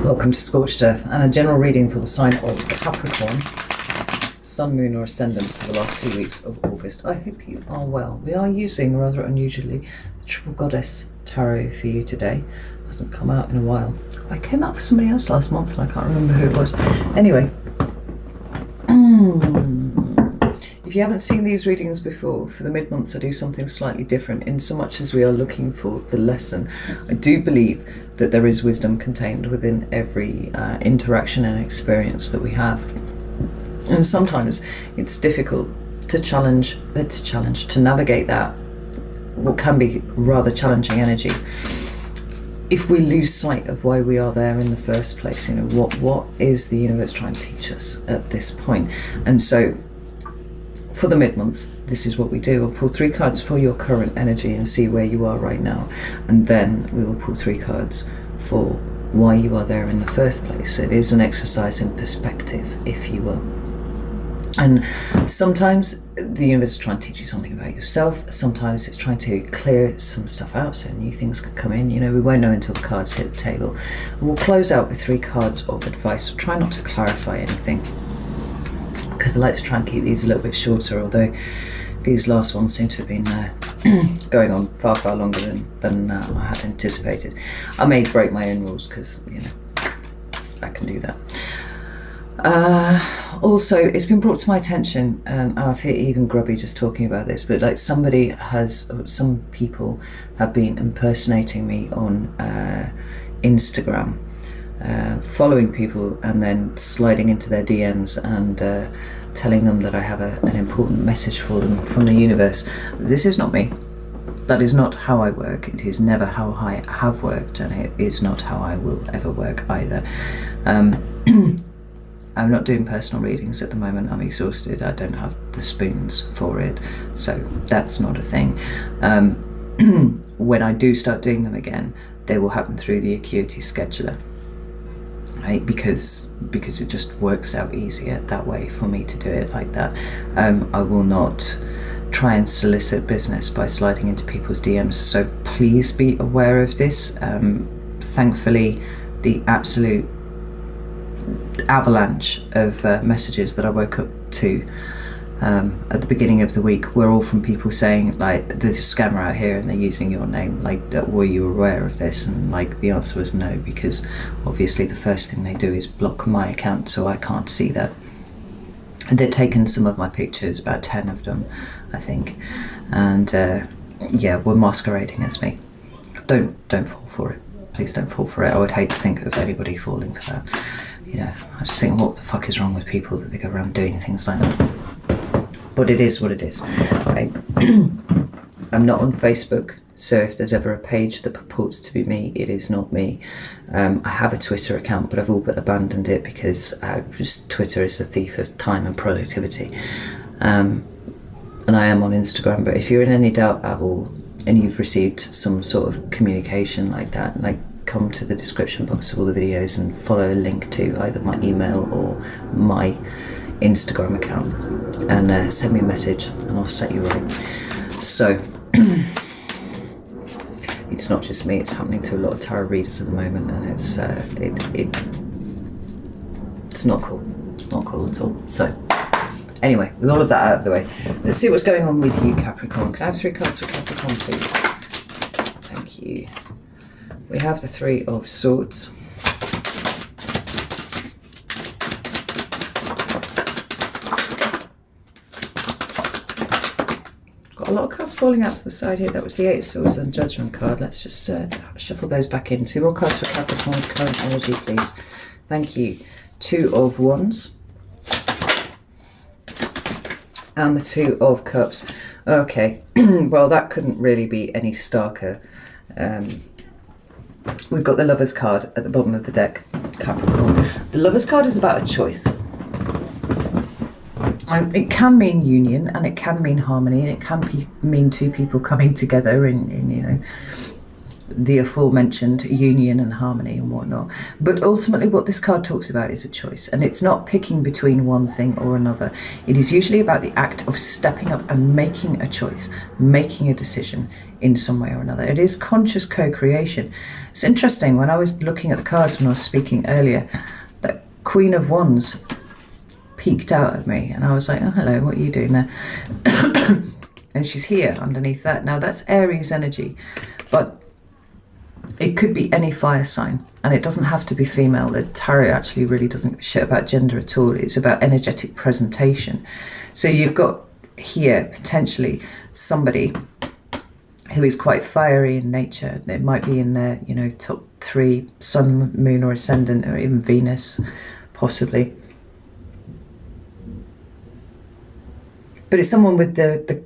Welcome to Scorched Earth and a general reading for the sign of Capricorn, Sun, Moon or Ascendant for the last 2 weeks of August. I hope you are well. We are using, rather unusually, the Triple Goddess Tarot for you today. It hasn't come out in a while. I came out for somebody else last month and I can't remember who it was. Anyway. If you haven't seen these readings before, for the mid-months I do something slightly different in so much as we are looking for the lesson. I do believe that there is wisdom contained within every interaction and experience that we have. And sometimes it's difficult to to navigate that, what can be rather challenging energy. If we lose sight of why we are there in the first place, you know, what is the universe trying to teach us at this point? And so, for the mid-months, this is what we do. We'll pull 3 cards for your current energy and see where you are right now. And then we will pull 3 cards for why you are there in the first place. It is an exercise in perspective, if you will. And sometimes the universe is trying to teach you something about yourself. Sometimes it's trying to clear some stuff out so new things can come in. You know, we won't know until the cards hit the table. We'll close out with 3 cards of advice. We'll try not to clarify anything, because I like to try and keep these a little bit shorter, although these last ones seem to have been going on far longer than I had anticipated. I may break my own rules because, you know, I can do that. Also, it's been brought to my attention, and I feel even grubby just talking about this, but like some people have been impersonating me on Instagram. Following people and then sliding into their DMs and telling them that I have an important message for them from the universe. This is not me. That is not how I work. It is never how I have worked, and it is not how I will ever work either. I'm not doing personal readings at the moment. I'm exhausted. I don't have the spoons for it, so that's not a thing. When I do start doing them again, they will happen through the Acuity Scheduler. Right, because it just works out easier that way for me to do it like that. I will not try and solicit business by sliding into people's DMs, so please be aware of this. Thankfully, the absolute avalanche of messages that I woke up to at the beginning of the week were all from people saying, like, there's a scammer out here and they're using your name, like, were you aware of this? And like the answer was no, because obviously the first thing they do is block my account, so I can't see that. And they'd taken some of my pictures, about 10 of them I think, and yeah, were masquerading as me. Don't fall for it, please don't fall for it. I would hate to think of anybody falling for that. You know, I just think, what the fuck is wrong with people that they go around doing things like that? But it is what it is. Right? I'm not on Facebook, so if there's ever a page that purports to be me, it is not me. I have a Twitter account, but I've all but abandoned it because Twitter is the thief of time and productivity. And I am on Instagram, but if you're in any doubt at all and you've received some sort of communication like that, like, come to the description box of all the videos and follow a link to either my email or my Instagram account and send me a message and I'll set you right. So it's not just me, it's happening to a lot of tarot readers at the moment, and it's not cool. It's not cool at all. So anyway, with all of that out of the way, let's see what's going on with you, Capricorn. Can I have 3 cards for Capricorn, please? Thank you. We have the 3 of Swords. Got a lot of cards falling out to the side here. That was the 8 of Swords and Judgment card. Let's just shuffle those back in. 2 more cards for Capricorn's current energy, please. Thank you. 2 of Wands. And the 2 of Cups. Okay, well, that couldn't really be any starker. We've got the Lover's card at the bottom of the deck, Capricorn. The Lover's card is about a choice. It can mean union, and it can mean harmony, and it can mean 2 people coming together in you know, the aforementioned union and harmony and whatnot. But ultimately what this card talks about is a choice, and it's not picking between one thing or another. It is usually about the act of stepping up and making a choice, making a decision in some way or another. It is conscious co-creation. It's interesting, when I was looking at the cards when I was speaking earlier, that Queen of Wands peeked out at me, and I was like, oh, hello, what are you doing there? And she's here underneath that. Now that's Aries energy, but it could be any fire sign, and it doesn't have to be female. The tarot actually really doesn't give a shit about gender at all. It's about energetic presentation. So you've got here potentially somebody who is quite fiery in nature. It might be in their, you know, top 3, sun, moon, or ascendant, or even Venus, possibly. But it's someone with the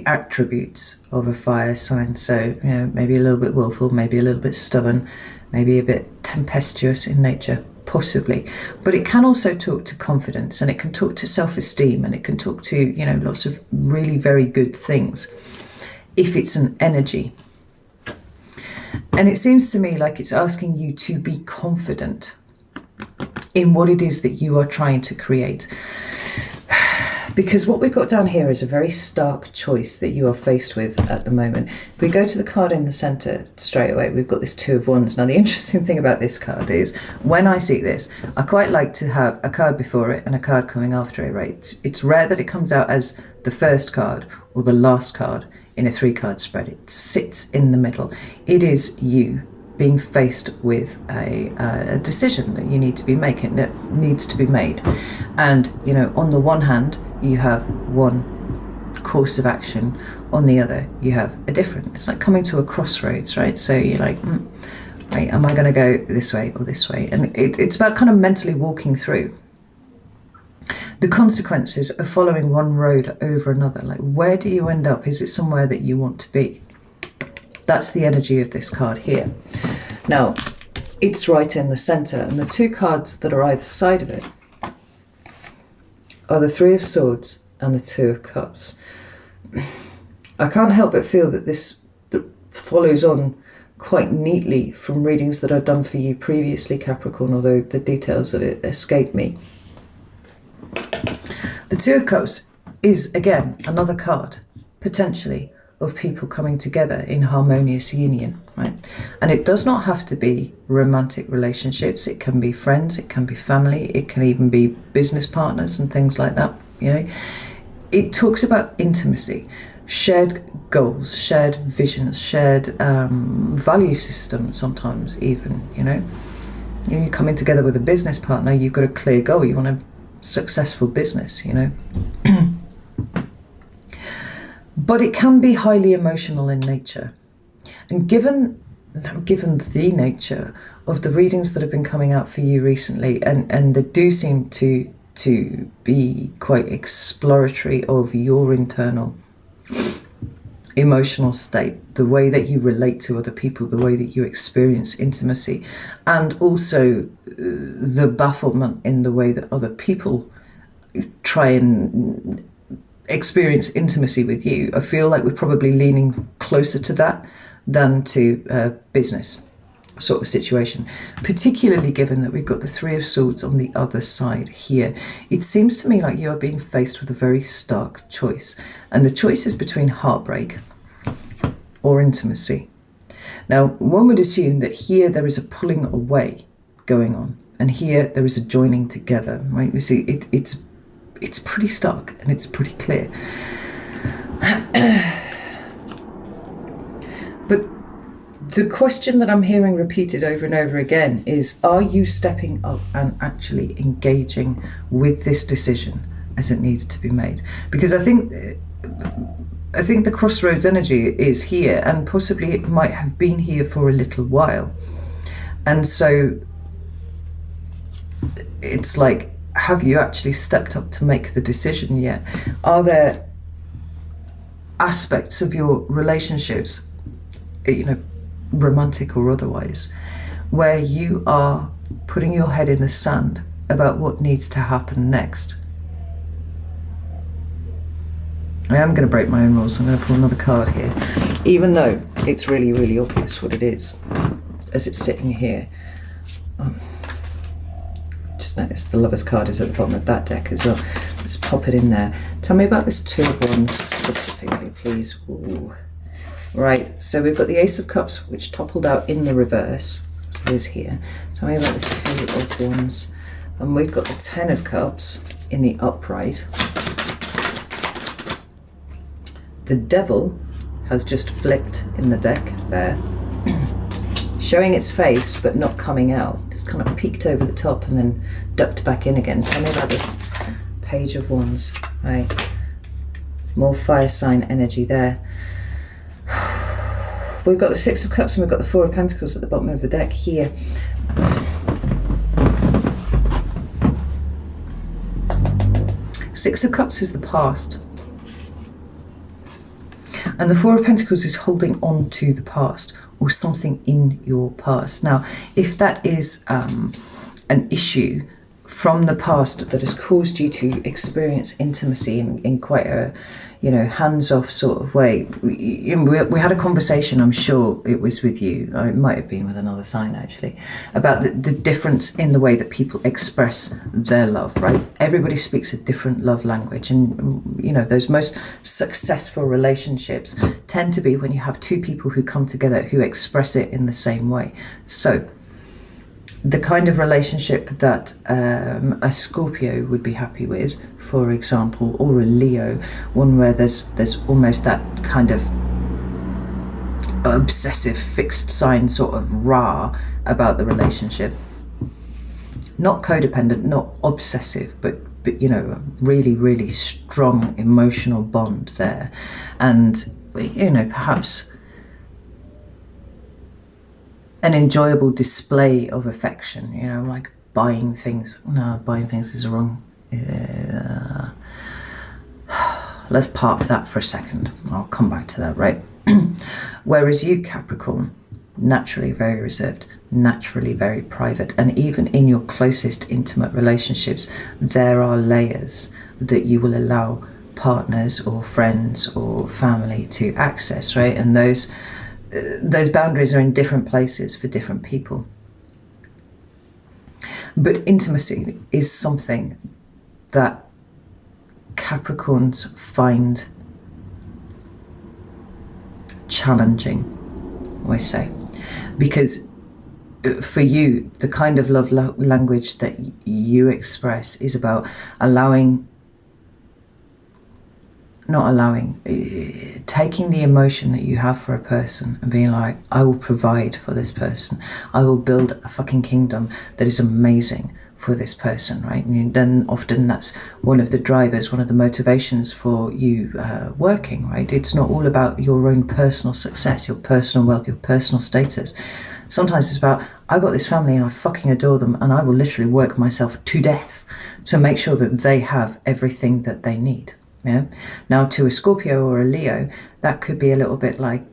attributes of a fire sign. So, you know, maybe a little bit willful, maybe a little bit stubborn, maybe a bit tempestuous in nature, possibly. But it can also talk to confidence, and it can talk to self-esteem, and it can talk to, you know, lots of really very good things if it's an energy. And it seems to me like it's asking you to be confident in what it is that you are trying to create. Because what we've got down here is a very stark choice that you are faced with at the moment. If we go to the card in the centre straight away, we've got this Two of Wands. Now, the interesting thing about this card is, when I see this, I quite like to have a card before it and a card coming after it, right? It's rare that it comes out as the first card or the last card in a 3-card spread. It sits in the middle. It is you being faced with a decision that you need to be making, that needs to be made. And, you know, on the one hand, you have one course of action, on the other you have a different. It's like coming to a crossroads, right? So you're like, right, am I going to go this way or this way? And it's about kind of mentally walking through the consequences of following one road over another. Like, where do you end up? Is it somewhere that you want to be? That's the energy of this card here. Now, it's right in the center, and the 2 cards that are either side of it are the 3 of Swords and the 2 of Cups. I can't help but feel that this follows on quite neatly from readings that I've done for you previously, Capricorn, although the details of it escape me. The 2 of Cups is, again, another card, potentially, of people coming together in harmonious union, right? And it does not have to be romantic relationships. It can be friends, it can be family, it can even be business partners and things like that, you know. It talks about intimacy, shared goals, shared visions, shared value systems sometimes even, you know. You're coming together with a business partner, you've got a clear goal, you want a successful business, you know. But it can be highly emotional in nature. And given the nature of the readings that have been coming out for you recently, and they do seem to be quite exploratory of your internal emotional state, the way that you relate to other people, the way that you experience intimacy, and also the bafflement in the way that other people try and experience intimacy with you. I feel like we're probably leaning closer to that than to business sort of situation, particularly given that we've got the 3 of Swords on the other side here. It seems to me like you are being faced with a very stark choice, and the choice is between heartbreak or intimacy. Now, one would assume that here there is a pulling away going on, and here there is a joining together, right? You see, it's pretty stark and it's pretty clear. But the question that I'm hearing repeated over and over again is, are you stepping up and actually engaging with this decision as it needs to be made? Because I think the crossroads energy is here, and possibly it might have been here for a little while. And so it's like, have you actually stepped up to make the decision yet? Are there aspects of your relationships, you know, romantic or otherwise, where you are putting your head in the sand about what needs to happen next? I am going to break my own rules. I'm going to pull another card here, even though it's really, really obvious what it is as it's sitting here. Just notice the Lover's card is at the bottom of that deck as well. Let's pop it in there. Tell me about this Two of Wands specifically, please. Ooh. Right, so we've got the Ace of Cups, which toppled out in the reverse. So it is here. Tell me about this Two of Wands. And we've got the Ten of Cups in the upright. The Devil has just flicked in the deck there, showing its face but not coming out. Just kind of peeked over the top and then ducked back in again. Tell me about this Page of Wands. Right, more fire sign energy there. We've got the Six of Cups and we've got the Four of Pentacles at the bottom of the deck here. Six of Cups is the past. And the Four of Pentacles is holding on to the past or something in your past. Now, if that is an issue from the past that has caused you to experience intimacy in quite a, you know, hands-off sort of way. We had a conversation, I'm sure it was with you, it might have been with another sign actually, about the difference in the way that people express their love, right? Everybody speaks a different love language, and you know, those most successful relationships tend to be when you have two people who come together who express it in the same way. So the kind of relationship that a Scorpio would be happy with, for example, or a Leo, one where there's almost that kind of obsessive fixed sign sort of rah about the relationship. Not codependent, not obsessive, but you know, a really, really strong emotional bond there. And, you know, perhaps an enjoyable display of affection, you know, like buying things. No, buying things is wrong. Let's park that for a second. I'll come back to that, right? Whereas you, Capricorn, naturally very reserved, naturally very private, and even in your closest intimate relationships, there are layers that you will allow partners or friends or family to access, right? And those boundaries are in different places for different people. But intimacy is something that Capricorns find challenging, I say, because for you, the kind of love language that you express is about taking the emotion that you have for a person and being like, I will provide for this person. I will build a fucking kingdom that is amazing for this person, right? And then often that's one of the drivers, one of the motivations for you working, right? It's not all about your own personal success, your personal wealth, your personal status. Sometimes it's about, I got this family and I fucking adore them, and I will literally work myself to death to make sure that they have everything that they need. Yeah. Now, to a Scorpio or a Leo, that could be a little bit like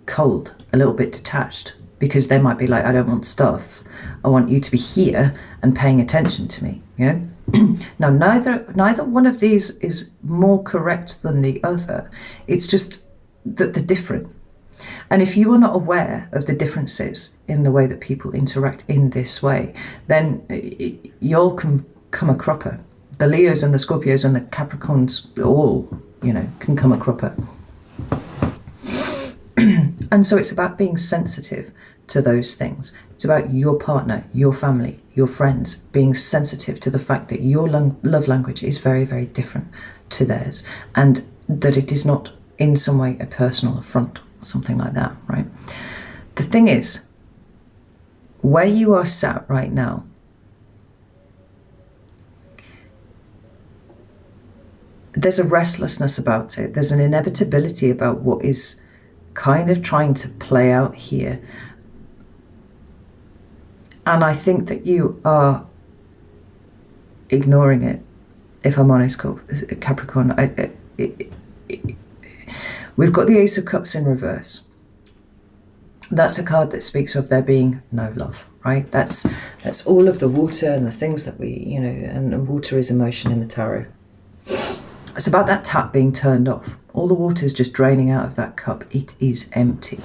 cold, a little bit detached, because they might be like, I don't want stuff. I want you to be here and paying attention to me. You know. Now, neither one of these is more correct than the other. It's just that they're different. And if you are not aware of the differences in the way that people interact in this way, then you'll come a cropper. The Leos and the Scorpios and the Capricorns all, you know, can come a cropper. And so it's about being sensitive to those things. It's about your partner, your family, your friends being sensitive to the fact that your love language is very, very different to theirs, and that it is not in some way a personal affront or something like that, right? The thing is, where you are sat right now, there's a restlessness about it. There's an inevitability about what is kind of trying to play out here. And I think that you are ignoring it, if I'm honest, Capricorn. We've got the Ace of Cups in reverse. That's a card that speaks of there being no love, right? That's all of the water and the things that we, you know, and water is emotion in the tarot. It's about that tap being turned off. All the water is just draining out of that cup. It is empty.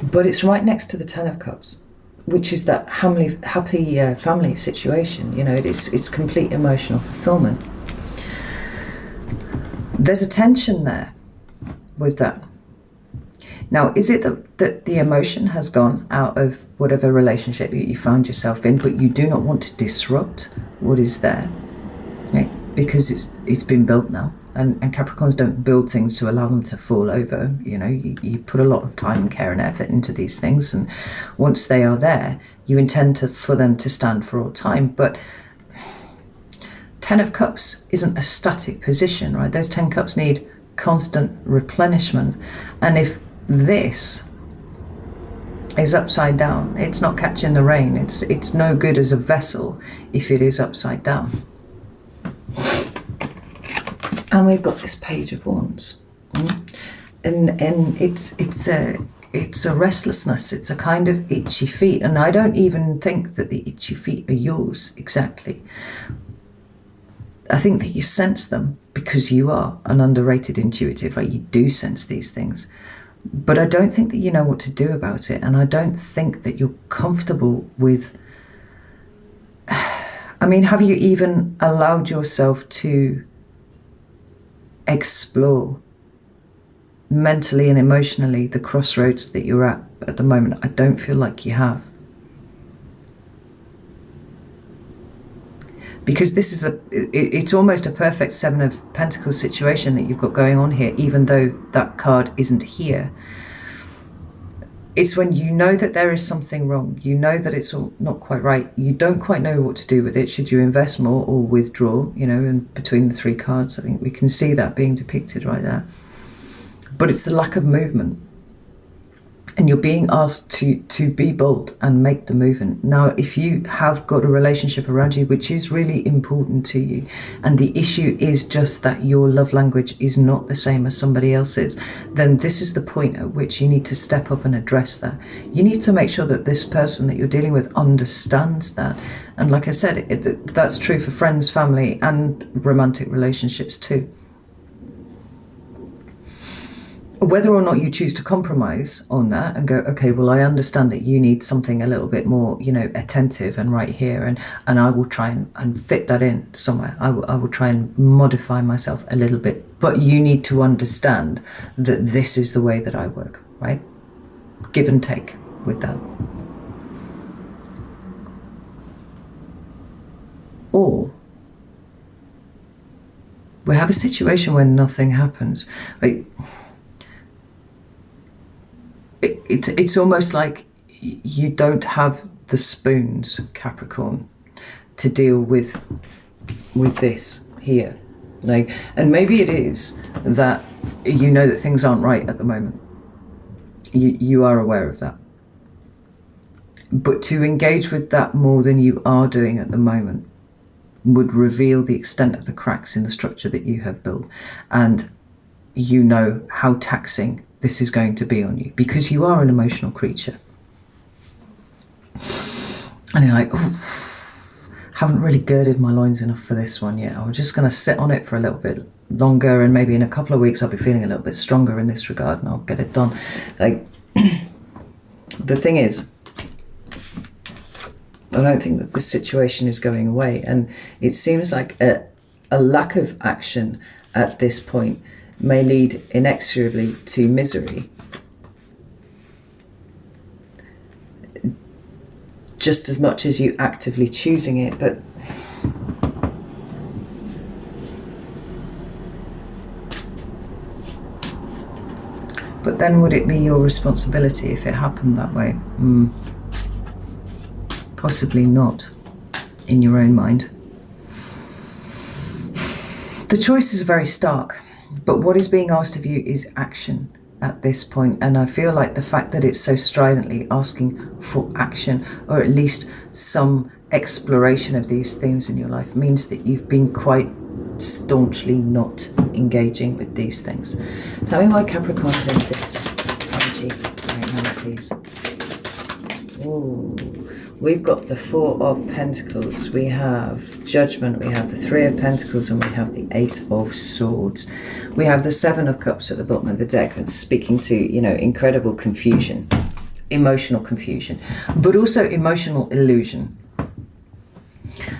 But it's right next to the Ten of Cups, which is that happy family situation. You know, it's complete emotional fulfillment. There's a tension there with that. Now, is it that the emotion has gone out of whatever relationship you found yourself in, but you do not want to disrupt what is there, right? Because it's been built now, and Capricorns don't build things to allow them to fall over. You know, you put a lot of time, care, and effort into these things, and once they are there, you intend for them to stand for all time. But Ten of Cups isn't a static position, right? Those 10 cups need constant replenishment, and if this is upside down, it's not catching the rain. It's no good as a vessel if it is upside down. And we've got this Page of Wands, and it's a restlessness. It's a kind of itchy feet, and I don't even think that the itchy feet are yours exactly. I think that you sense them because you are an underrated intuitive, right? You do sense these things. But I don't think that you know what to do about it, and I don't think that you're comfortable with... I mean, have you even allowed yourself to explore mentally and emotionally the crossroads that you're at the moment? I don't feel like you have. Because this is it's almost a perfect Seven of Pentacles situation that you've got going on here, even though that card isn't here. It's when you know that there is something wrong, you know that it's all not quite right, you don't quite know what to do with it. Should you invest more or withdraw? You know, and between the 3 cards, I think we can see that being depicted right there. But it's a lack of movement. And you're being asked to be bold and make the movement. Now, if you have got a relationship around you which is really important to you, and the issue is just that your love language is not the same as somebody else's, then this is the point at which you need to step up and address that. You need to make sure that this person that you're dealing with understands that. And like I said, that's true for friends, family, and romantic relationships too. Whether or not you choose to compromise on that and go, okay, well, I understand that you need something a little bit more, you know, attentive and right here, and I will try and fit that in somewhere. I will try and modify myself a little bit, but you need to understand that this is the way that I work, right? Give and take with that. Or we have a situation where nothing happens. Like, it's almost like you don't have the spoons, Capricorn, to deal with this here. Like, and maybe it is that you know that things aren't right at the moment. You are aware of that. But to engage with that more than you are doing at the moment would reveal the extent of the cracks in the structure that you have built. And you know how taxing this is going to be on you, because you are an emotional creature. And you're like, oh, haven't really girded my loins enough for this one yet. I'm just going to sit on it for a little bit longer, and maybe in a couple of weeks I'll be feeling a little bit stronger in this regard and I'll get it done. Like, the thing is, I don't think that this situation is going away, and it seems like a lack of action at this point may lead inexorably to misery, just as much as you actively choosing it. But then would it be your responsibility if it happened that way? Possibly not, in your own mind. The choices are very stark. But what is being asked of you is action at this point. And I feel like the fact that it's so stridently asking for action, or at least some exploration of these themes in your life, means that you've been quite staunchly not engaging with these things. Tell me why Capricorn is in this energy right now, please. Ooh. we've got the Four of Pentacles, we have Judgment, we have the Three of Pentacles, and we have the Eight of Swords. We have the Seven of Cups at the bottom of the deck. That's speaking to, you know, incredible confusion, emotional confusion, but also emotional illusion.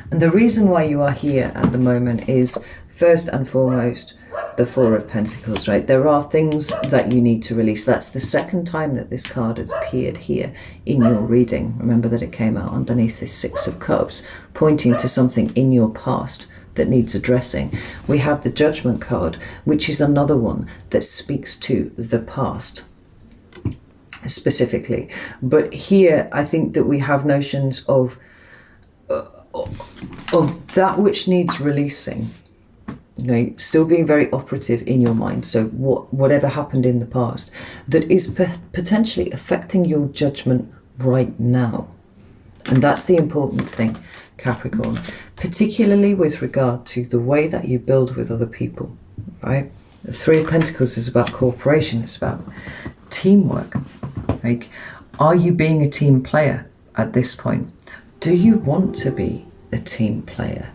And the reason why you are here at the moment is, first and foremost, the Four of Pentacles, right? There are things that you need to release. That's the second time that this card has appeared here in your reading. Remember that it came out underneath this Six of Cups, pointing to something in your past that needs addressing. We have the Judgment card, which is another one that speaks to the past specifically. But here, I think that we have notions of that which needs releasing. Okay, still being very operative in your mind. So whatever happened in the past that is potentially affecting your judgment right now. And that's the important thing, Capricorn, particularly with regard to the way that you build with other people, right? The Three of Pentacles is about cooperation. It's about teamwork. Like, are you being a team player at this point? Do you want to be a team player?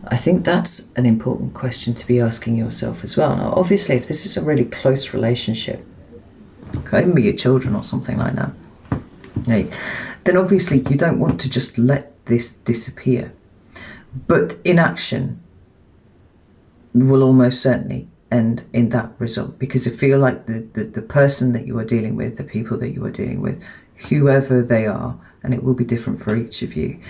I think that's an important question to be asking yourself as well. Now, obviously, if this is a really close relationship, could even be your children or something like that, right, then obviously you don't want to just let this disappear. But inaction will almost certainly end in that result, because I feel like the person that you are dealing with, the people that you are dealing with, whoever they are, and it will be different for each of you,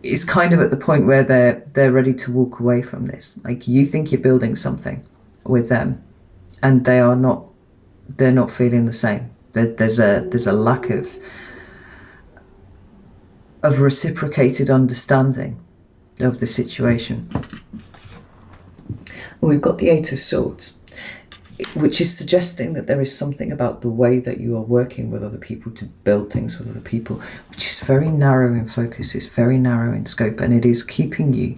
is kind of at the point where they're ready to walk away from this. Like, you think you're building something with them, and they're not feeling the same. There's a lack of reciprocated understanding of the situation. And we've got the Eight of Swords, which is suggesting that there is something about the way that you are working with other people to build things with other people, which is very narrow in focus, it's very narrow in scope, and it is keeping you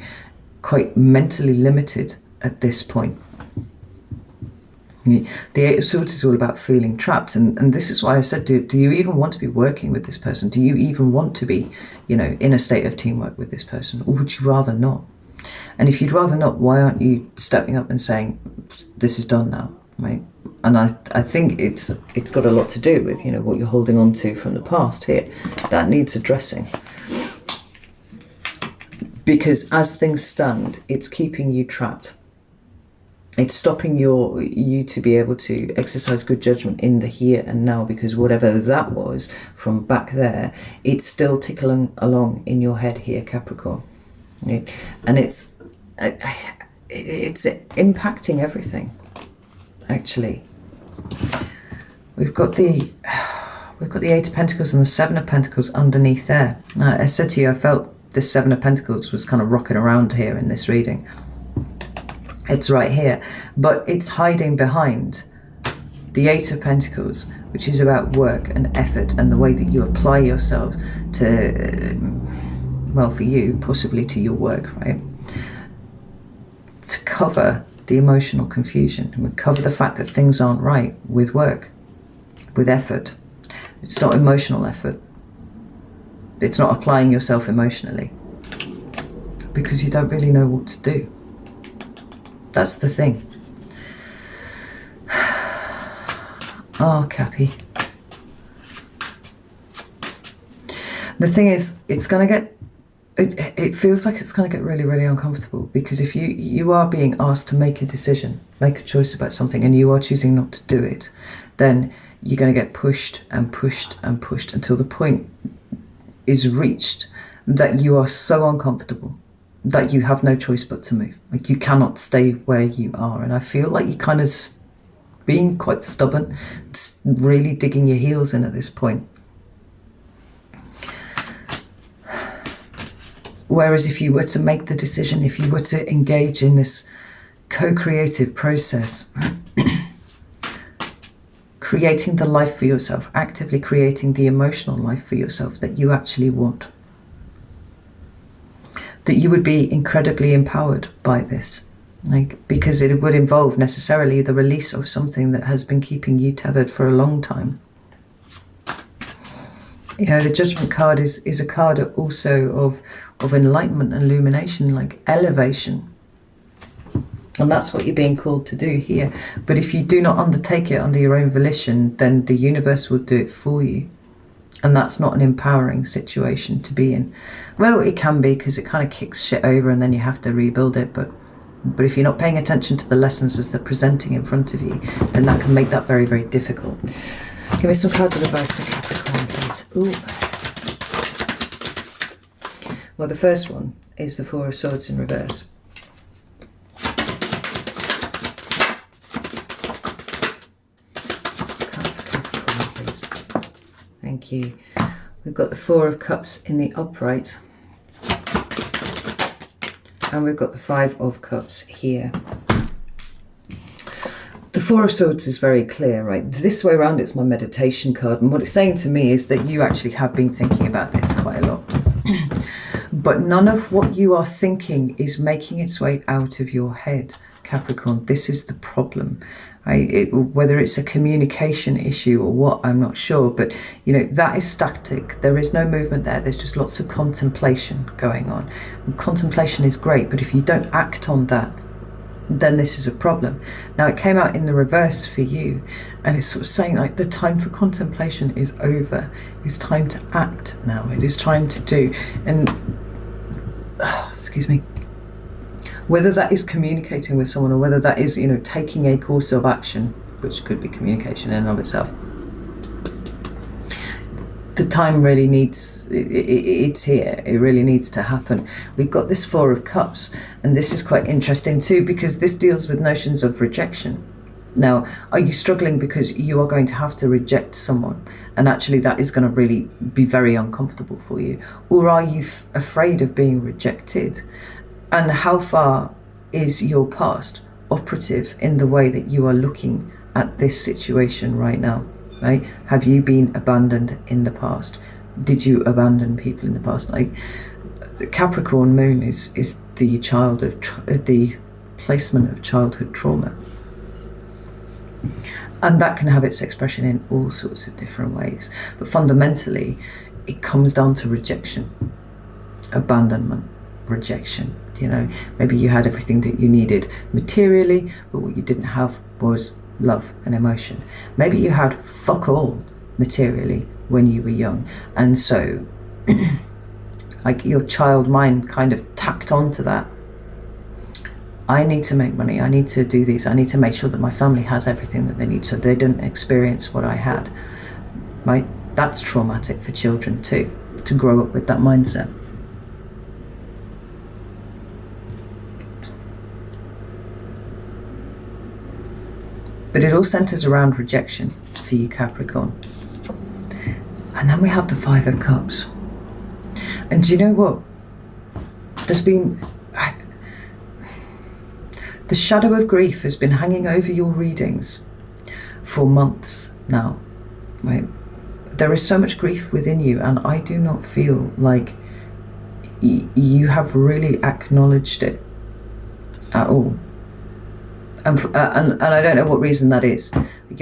quite mentally limited at this point. The Eight of Swords is all about feeling trapped, and this is why I said, do you even want to be working with this person? Do you even want to be, you know, in a state of teamwork with this person, or would you rather not? And if you'd rather not, why aren't you stepping up and saying, this is done now? Right, and I think it's got a lot to do with, you know, what you're holding on to from the past here. That needs addressing, because as things stand, it's keeping you trapped. It's stopping you to be able to exercise good judgment in the here and now, because whatever that was from back there, it's still tickling along in your head here, Capricorn. Right? And it's impacting everything. Actually, we've got the Eight of Pentacles and the Seven of Pentacles underneath there. I said to you, I felt this Seven of Pentacles was kind of rocking around here in this reading. It's right here, but it's hiding behind the Eight of Pentacles, which is about work and effort and the way that you apply yourself to, well, for you, possibly to your work, right? To cover the emotional confusion, and we cover the fact that things aren't right with work, with effort. It's not emotional effort. It's not applying yourself emotionally, because you don't really know what to do. That's the thing. Oh, Cappy. The thing is, it's going to get, it feels like it's going to get really, really uncomfortable, because if you are being asked to make a decision, make a choice about something, and you are choosing not to do it, then you're going to get pushed and pushed and pushed until the point is reached that you are so uncomfortable that you have no choice but to move. Like, you cannot stay where you are. And I feel like you're kind of being quite stubborn, really digging your heels in at this point. Whereas if you were to make the decision, if you were to engage in this co-creative process, creating the life for yourself, actively creating the emotional life for yourself that you actually want, that you would be incredibly empowered by this, like, because it would involve necessarily the release of something that has been keeping you tethered for a long time. You know, the Judgment card is a card also of enlightenment and illumination, like elevation. And that's what you're being called to do here. But if you do not undertake it under your own volition, then the universe will do it for you. And that's not an empowering situation to be in. Well, it can be, because it kind of kicks shit over and then you have to rebuild it. But if you're not paying attention to the lessons as they're presenting in front of you, then that can make that very, very difficult. Give me some cards of advice for Capricorn, please. Ooh. Well, the first one is the Four of Swords in reverse. Thank you. We've got the Four of Cups in the upright. And we've got the Five of Cups here. The Four of Swords is very clear, right? This way around, it's my meditation card. And what it's saying to me is that you actually have been thinking about this quite a lot. But none of what you are thinking is making its way out of your head, Capricorn. This is the problem. Whether it's a communication issue or what, I'm not sure, but you know, that is static. There is no movement there. There's just lots of contemplation going on. And contemplation is great, but if you don't act on that, then this is a problem. Now, it came out in the reverse for you, and it's sort of saying like the time for contemplation is over. It's time to act now. It is time to do. And excuse me. Whether that is communicating with someone or whether that is, you know, taking a course of action, which could be communication in and of itself, the time really needs, it's here. It really needs to happen. We've got this Four of Cups, and this is quite interesting too, because this deals with notions of rejection. Now, are you struggling because you are going to have to reject someone, and actually that is going to really be very uncomfortable for you? Or are you afraid of being rejected? And how far is your past operative in the way that you are looking at this situation right now? Right? Have you been abandoned in the past? Did you abandon people in the past? Like, the Capricorn moon is the child of the placement of childhood trauma, and that can have its expression in all sorts of different ways. But fundamentally, it comes down to rejection, abandonment, rejection. You know, maybe you had everything that you needed materially, but what you didn't have was love and emotion. Maybe you had fuck all materially when you were young, and so like your child mind kind of tacked onto that. I need to make money, I need to do these, I need to make sure that my family has everything that they need so they don't experience what I had. Right? That's traumatic for children too, to grow up with that mindset. But it all centers around rejection for you, Capricorn. And then we have the Five of Cups. And do you know what? There's been... the shadow of grief has been hanging over your readings for months now, right? There is so much grief within you, and I do not feel like you have really acknowledged it at all. And I don't know what reason that is.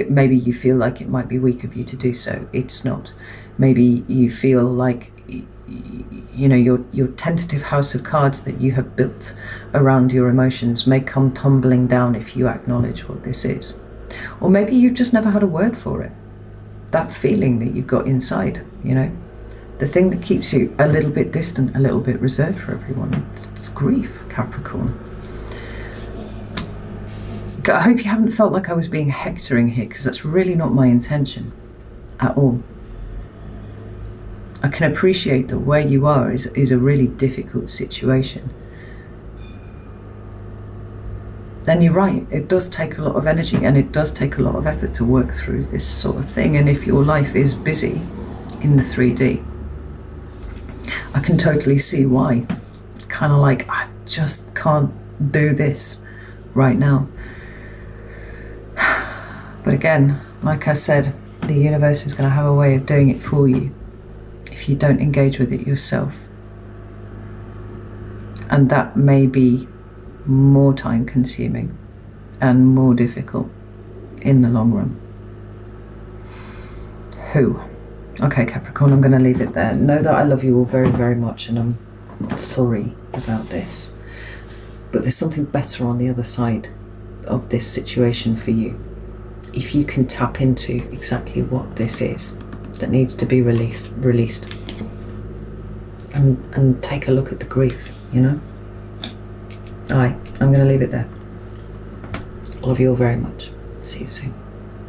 Maybe you feel like it might be weak of you to do so. It's not. Maybe you feel like, you know, your tentative house of cards that you have built around your emotions may come tumbling down if you acknowledge what this is. Or maybe you've just never had a word for it. That feeling that you've got inside, you know, the thing that keeps you a little bit distant, a little bit reserved for everyone. It's grief, Capricorn. I hope you haven't felt like I was being hectoring here, because that's really not my intention at all. I can appreciate that where you are is a really difficult situation. Then you're right, it does take a lot of energy and it does take a lot of effort to work through this sort of thing. And if your life is busy in the 3D, I can totally see why. Kind of like, I just can't do this right now. But again, like I said, the universe is going to have a way of doing it for you if you don't engage with it yourself. And that may be more time consuming and more difficult in the long run. Okay, Capricorn, I'm going to leave it there. Know that I love you all very, very much, and I'm sorry about this. But there's something better on the other side of this situation for you. If you can tap into exactly what this is that needs to be released, and take a look at the grief, you know? Alright, I'm going to leave it there. Love you all very much. See you soon.